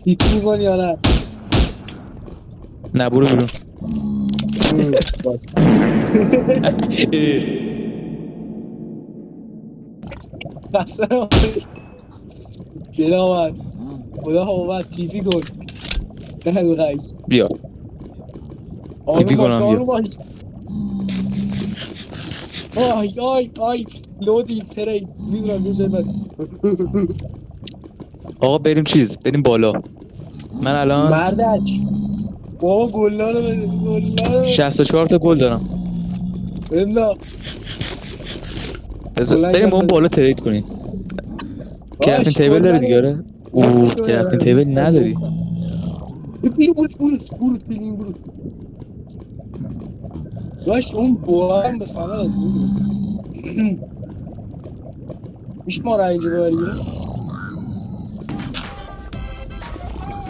پیک میکنی یا نه؟ نه برو بیرون. قسم خدا آمد خدا آمد تیپی کن نگو خیش بیا آروم تیپی باش کنم آروم بیا. باش آی لودی تری میدونم دوست من آقا بریم چیز بریم بالا. من الان مردک بابا گلا رو بده گلا رو بده 64 تا گل دارم. بندا بریم گلنگم اون بده بالا ترید کنیم. کرافین باش تیبل داری گلا دیگه رو آره؟ اوه دستشو کرافین بده تیبل نداری. برو پیلین برو باش اون بوام به فنا داد میدونست میشه ما را اینجا ببری بیرون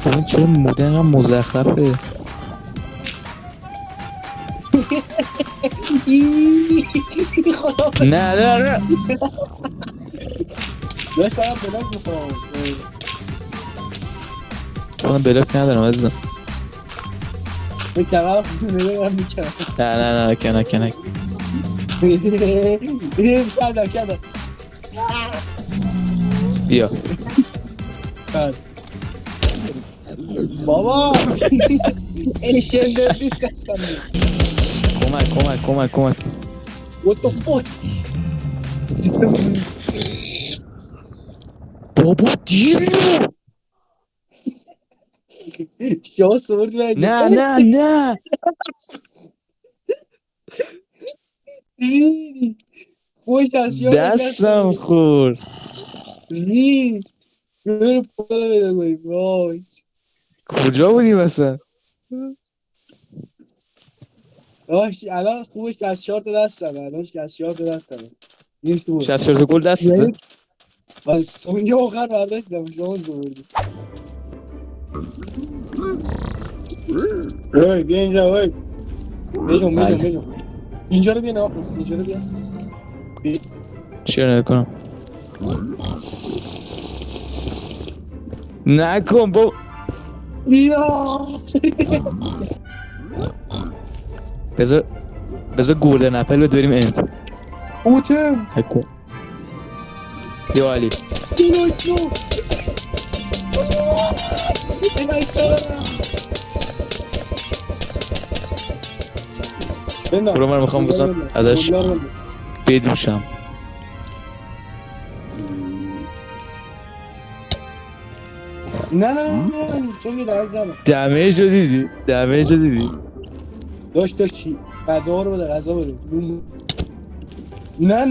این چرا مدل اینقدر مزخرفه؟ خدا نه نه نه داشت برام بلاک میخوام من بلاک ندارم عزیزم. به کمر خونه دارم میکنم نه نه نه کنک کنک. شده بیا بابا ایشن دبریز کستم بود کمک. What the fuck بابا دیر. شما سورد بینجا نه نه نه ریدی خوش از شما کستم دستم بود خورد. ریدی برو پالا بیده کنیم وای کجا بودی مثلا؟ داشت الان خوبش که از 4 تا دستم الانش که از 4 تا دستم یک تو بود 64 تا گل دستته؟ یک از سونی آخر برداشتم شما زوردی وای بیا اینجا وای بجون اینجا رو بیا نه اینجا رو بیا چرا نکنم؟ نکن با بیا بذار گلدن اپل بهت بریم انت. اوتم نکن یا علی اینویترو برو من میخوام بزن ازش بدوشم. نه چون درک زدم دمیج رو دیدی؟ داشت چی غذا رو بده غذا بده نه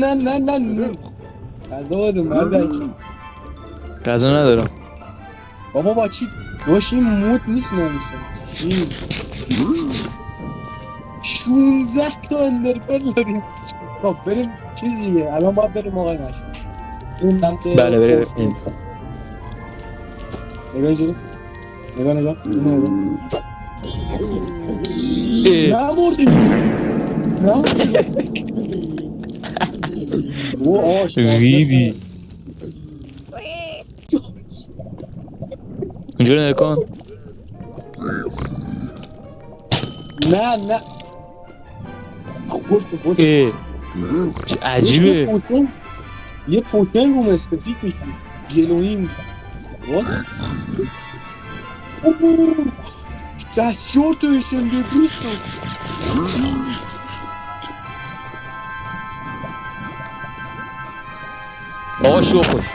غذا بده مردک غذا ندارم. بابا با چی داشت این موت نیست نمیسن چی 16 تا اندرپل داریم خب بریم چیز دیگه الان باید بریم آقای مشروع این سمت بله بریم انت. نگاه اینجا نگاه نموردیم او آشنا ریدی اینجا رو نکن. نه خورد چه عجیبه. یه پوشن رو مستفید میشه گلوینگ وات دست شورت ایشن دبریست آقا شو خوش